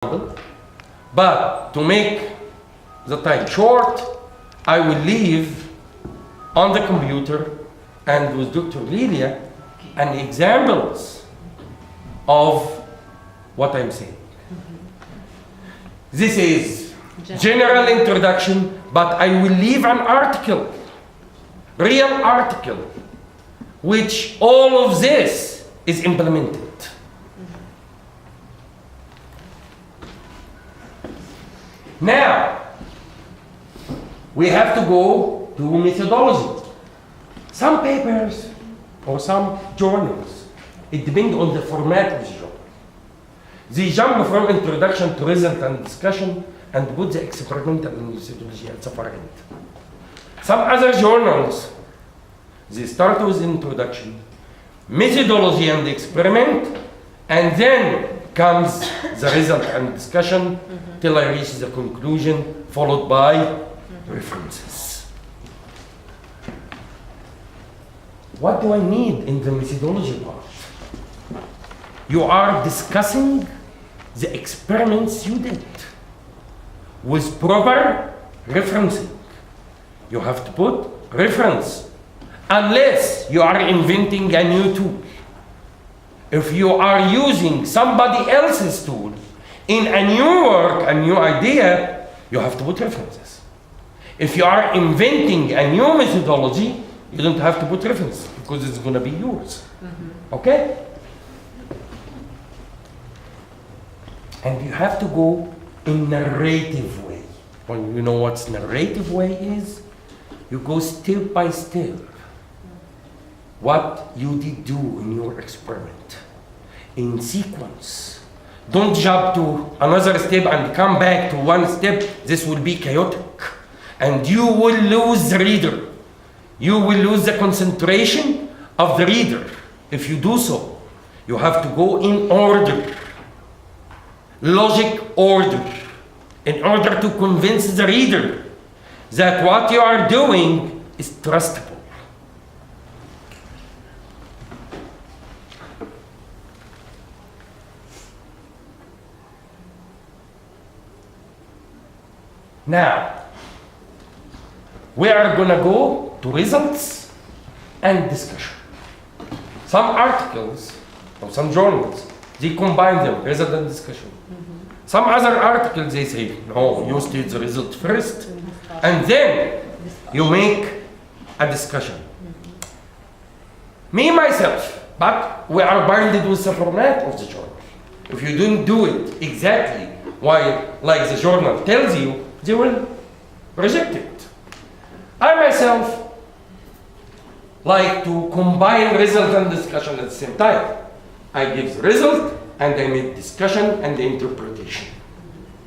But to make the time short, I will leave on the computer and with Dr. Lilia an examples of what I'm saying. This is general introduction, but I will leave an article, real article, which all of this is implemented. Now, we have to go to methodology. Some papers or some journals, it depends on the format of the journal. They jump from introduction to result and discussion and put the experimental methodology at separate. Some other journals, they start with introduction, methodology and experiment, and then comes the result and discussion till I reach the conclusion, followed by references. What do I need in the methodology part? You are discussing the experiments you did with proper referencing. You have to put reference, unless you are inventing a new tool. If you are using somebody else's tool in a new work, a new idea, you have to put references. If you are inventing a new methodology, you don't have to put references because it's going to be yours. Okay? And you have to go in narrative way. Well, you know what narrative way is? You go step by step. What you did do in your experiment, in sequence. Don't jump to another step and come back to one step. This will be chaotic. And you will lose the reader. You will lose the concentration of the reader. If you do so, you have to go in order. Logic order. In order to convince the reader that what you are doing is trustable. Now, we are going to go to results and discussion. Some articles or some journals, they combine them, result and discussion. Some other articles, they say, no, you state the result first, and then you make a discussion. Me, myself, but we are binded with the format of the journal. If you don't do it exactly like the journal tells you, they will reject it. I myself like to combine result and discussion at the same time. I give the result and I make discussion and the interpretation.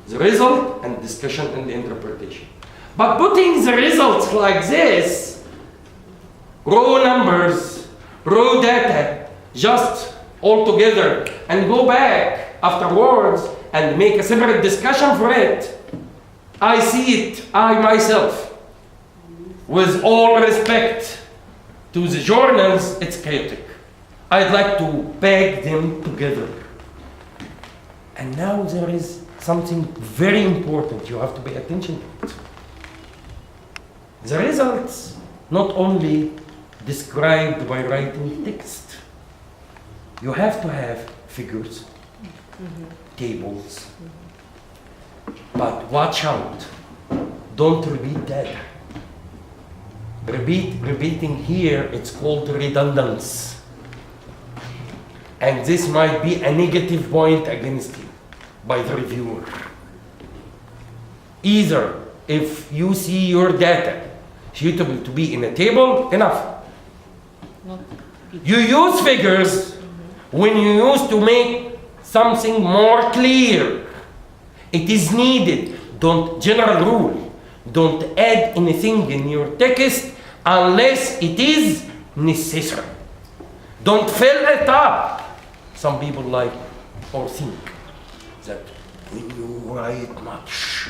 The result and discussion and the interpretation. But putting the results like this, raw numbers, raw data, just all together and go back afterwards and make a separate discussion for it, I see it, I myself, with all respect to the journals, it's chaotic. I'd like to bag them together. And now there is something very important you have to pay attention to. The results not only described by writing text. You have to have figures, tables. But watch out, don't repeat data. Repeating here, it's called redundance. And this might be a negative point against you by the reviewer. Either if you see your data suitable to be in a table, enough. You use figures when you use to make something more clear. It is needed. General rule, don't add anything in your text unless it is necessary. Don't fill it up. Some people like or think that when you write much,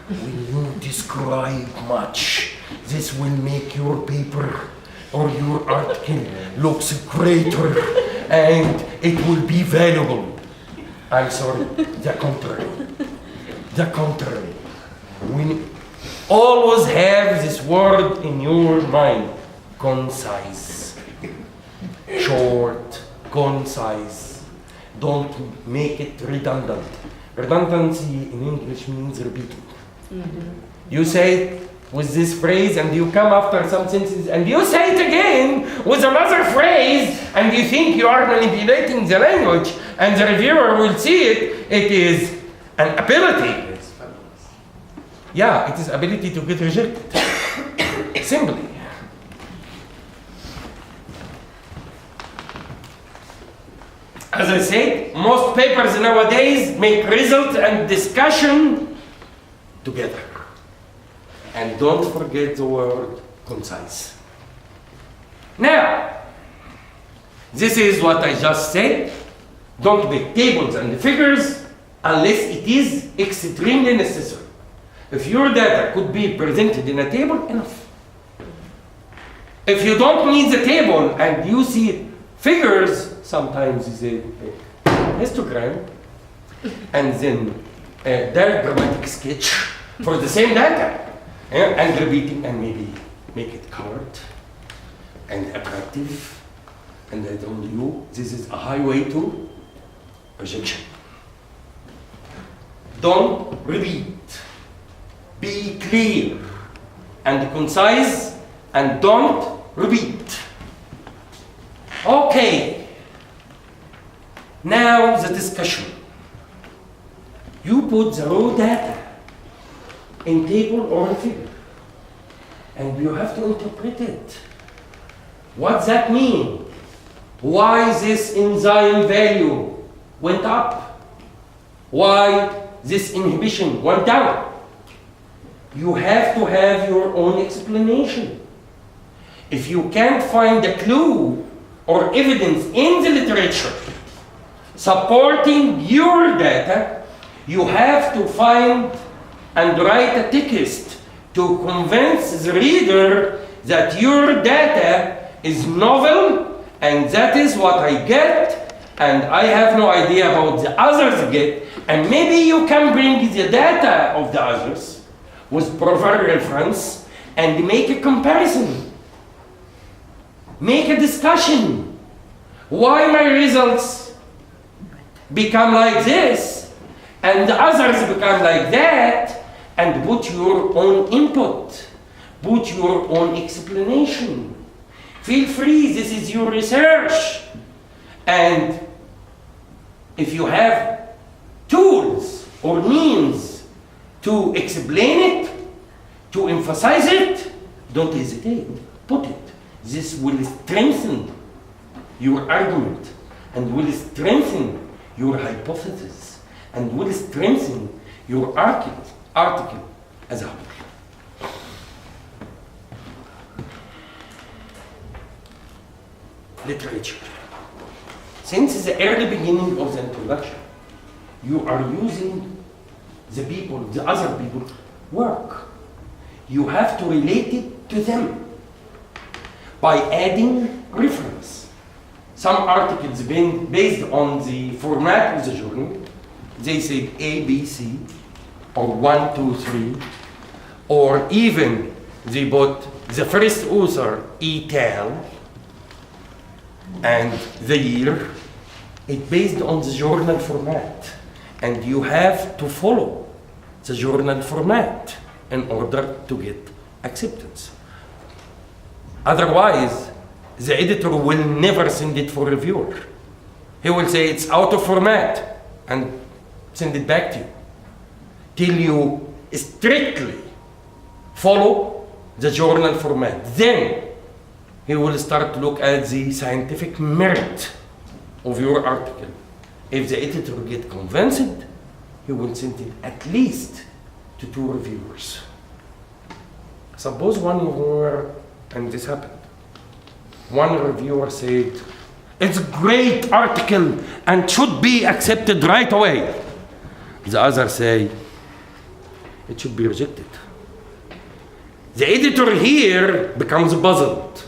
when you describe much, this will make your paper or your article looks greater and it will be valuable. I'm sorry, the contrary. The contrary. We always have this word in your mind, concise. Short, concise. Don't make it redundant. Redundancy in English means repeating. You say it with this phrase and you come after some sentences and you say it again with another phrase and you think you are manipulating the language and the reviewer will see it. It is an ability. Yeah, it is ability to get rejected. Simply. As I said, most papers nowadays make result and discussion together. And don't forget the word concise. Now, this is what I just said. Don't make tables and figures unless it is extremely necessary. If your data could be presented in a table, enough. If you don't need the table and you see figures, sometimes you say histogram and then a diagrammatic sketch for the same data. And repeating and maybe make it colored and attractive. And I told you, this is a highway to rejection. Don't repeat. Be clear and concise and don't repeat. Okay. Now the discussion. You put the raw data in table or a figure, and you have to interpret it. What's that mean? Why this enzyme value went up? Why this inhibition went down? You have to have your own explanation. If you can't find a clue or evidence in the literature supporting your data, you have to find and write a text to convince the reader that your data is novel and that is what I get and I have no idea about the others get, and maybe you can bring the data of the others with proper reference and make a comparison. Make a discussion. Why my results become like this and the others become like that? And put your own input, put your own explanation. Feel free, this is your research. And if you have tools or means to explain it, to emphasize it, don't hesitate, put it. This will strengthen your argument and will strengthen your hypothesis and will strengthen your article as a whole. Literature. Since the early beginning of the introduction, you are using the other people's work. You have to relate it to them by adding reference. Some articles based on the format of the journal, they say A, B, C, or 1, 2, 3, or even they put the first author, etal, and the year. It's based on the journal format, and you have to follow the journal format in order to get acceptance. Otherwise, the editor will never send it for reviewer. He will say it's out of format and send it back to you. Till you strictly follow the journal format. Then he will start to look at the scientific merit of your article. If the editor gets convinced, he will send it at least to 2 reviewers. Suppose one reviewer, and this happened, one reviewer said, it's a great article and should be accepted right away. The other say, it should be rejected. The editor here becomes puzzled.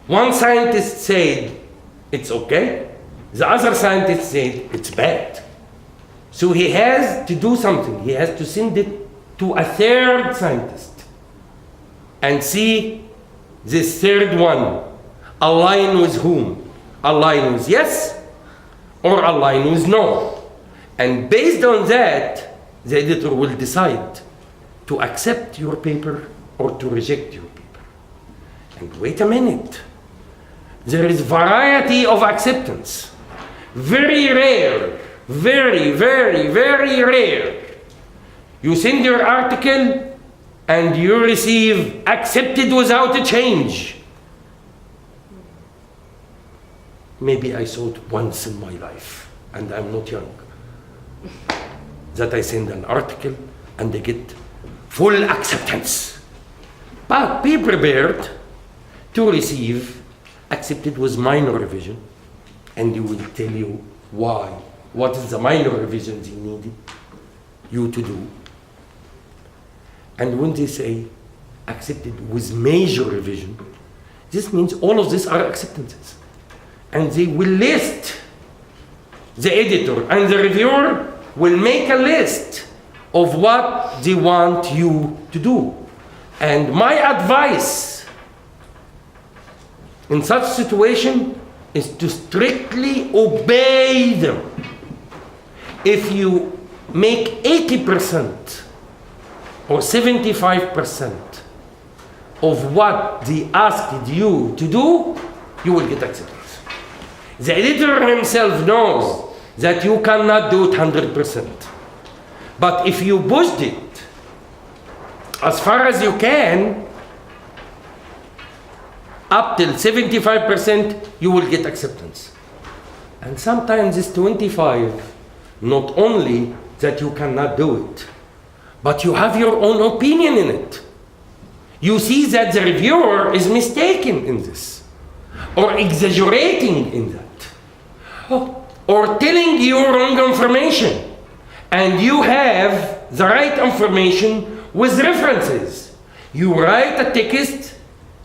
One scientist said, it's okay. The other scientist said, it's bad. So he has to do something. He has to send it to a third scientist and see this third one align with whom? Align with yes or align with no. And based on that, the editor will decide to accept your paper or to reject your paper. And wait a minute. There is variety of acceptance. Very rare, very, very, very rare. You send your article and you receive accepted without a change. Maybe I saw it once in my life, and I'm not young, that I send an article and they get full acceptance. But be prepared to receive accepted with minor revision, and you will tell you why. What is the minor revisions he needed you to do? And when they say accepted with major revision, this means all of these are acceptances. And they will list, the editor and the reviewer will make a list of what they want you to do. And my advice in such situation is to strictly obey them. If you make 80% or 75% of what they asked you to do, you will get acceptance. The editor himself knows that you cannot do it 100%. But if you pushed it as far as you can, up till 75%, you will get acceptance. And sometimes it's 25, not only that you cannot do it, but you have your own opinion in it. You see that the reviewer is mistaken in this, or exaggerating in that, or telling you wrong information, and you have the right information with references. You write a text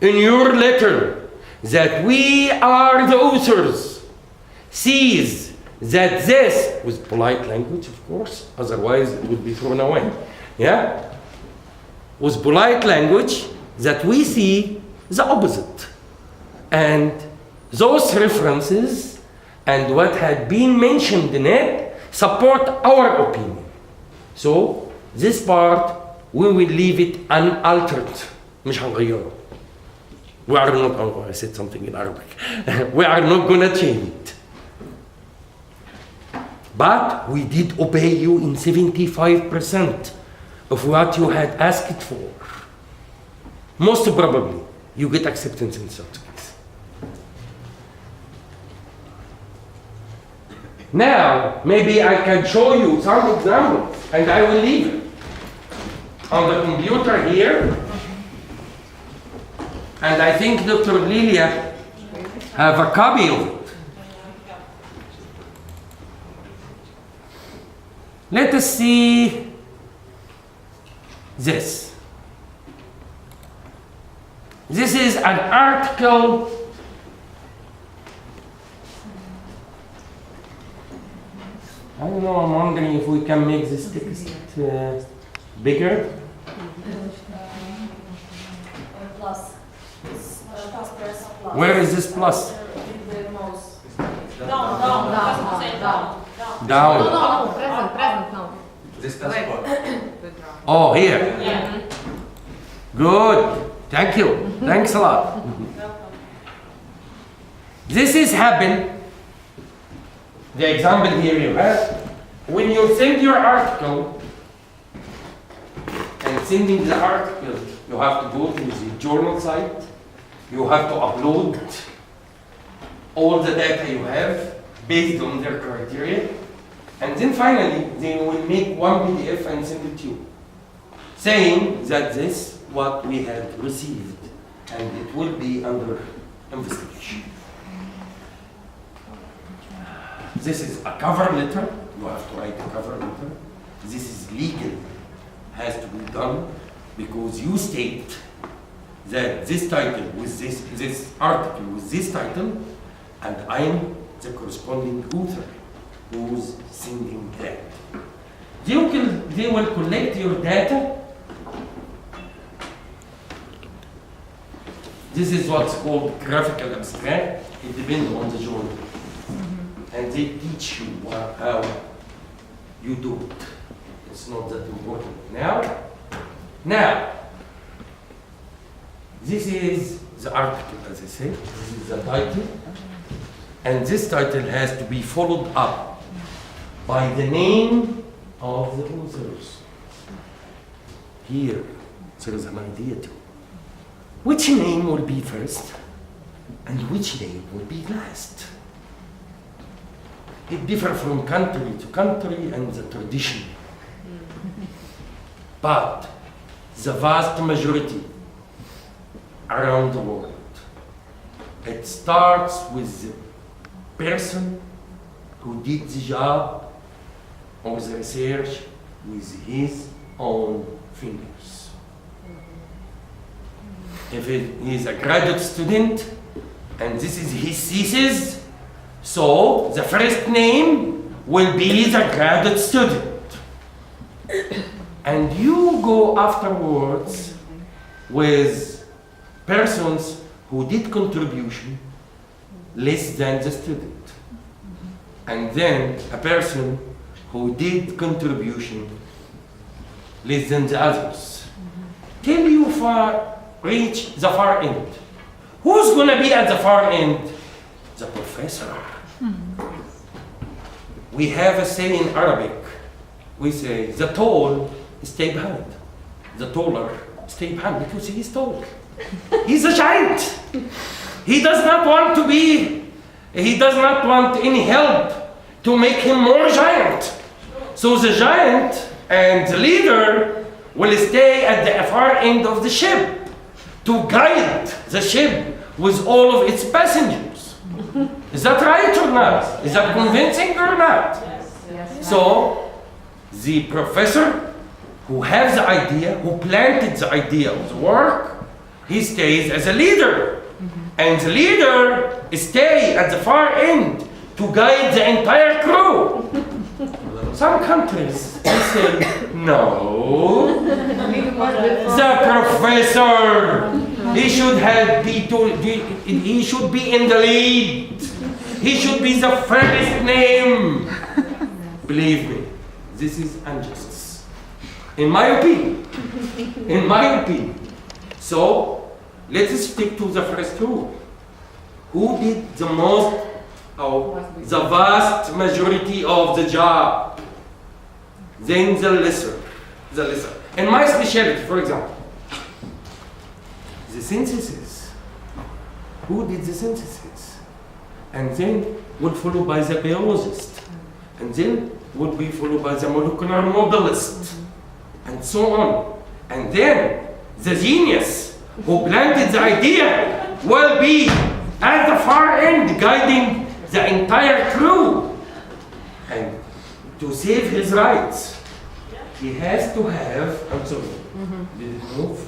in your letter that we are the authors, sees that this, with polite language of course, otherwise it would be thrown away, yeah? With polite language, that we see the opposite. And those references and what had been mentioned in it support our opinion. So this part, we will leave it unaltered. مش هنغيره. We are not, oh, I said something in Arabic. We are not going to change it. But we did obey you in 75% of what you had asked for. Most probably, you get acceptance in such case. Now, maybe I can show you some examples, and I will leave it on the computer here. And I think Dr. Lilia have a copy of it. Let us see this. This is an article I don't know, I'm wondering if we can make this text bigger. Plus. Where is this plus? Down. Down. No, present, no. This passport. Oh, here. Yeah. Good. Thank you. Thanks a lot. This is happened. The example here you have. When you send your article, and sending the article, you have to go to the journal site. You have to upload all the data you have based on their criteria. And then finally, they will make one PDF and send it to you, saying that this is what we have received, and it will be under investigation. This is a cover letter. You have to write a cover letter. This is legal, has to be done, because you state that this title with this article with this title, and I'm the corresponding author who's sending that. They will collect your data. This is what's called graphical abstract. It depends on the journal. And they teach you how you do it. It's not that important. Now, this is the article, as I said. This is the title. And this title has to be followed up by the name of the authors. Here, there is an idea too. Which name will be first and which name will be last? It differs from country to country and the tradition. But the vast majority around the world, it starts with the person who did the job or the research with his own fingers. If he is a graduate student and this is his thesis, so the first name will be the graduate student. And you go afterwards with persons who did contribution less than the student. And then a person who did contribution less than the others. Till you reach the far end. Who's gonna be at the far end? The professor. We have a saying in Arabic. We say, the tall stay behind. The taller stay behind because he is tall. He's a giant. He does not want any help to make him more giant. So the giant and the leader will stay at the far end of the ship to guide the ship with all of its passengers. Is that right or not? Is that convincing or not? Yes. So, the professor who has the idea, who planted the idea of the work, he stays as a leader. And the leader stays at the far end to guide the entire crew. Some countries, they say, no, the professor, he should be in the lead. He should be the first name. Believe me, this is injustice. In my opinion. So, let us stick to the first rule. Who did the most, the vast majority of the job? Then the lesser. In my specialty, for example, the synthesis. Who did the synthesis? And then will follow by the biologist. And then would be followed by the molecular modelist. And so on. And then the genius who planted the idea will be at the far end guiding the entire crew. And to save his rights, he has to have, I'm sorry, did it move?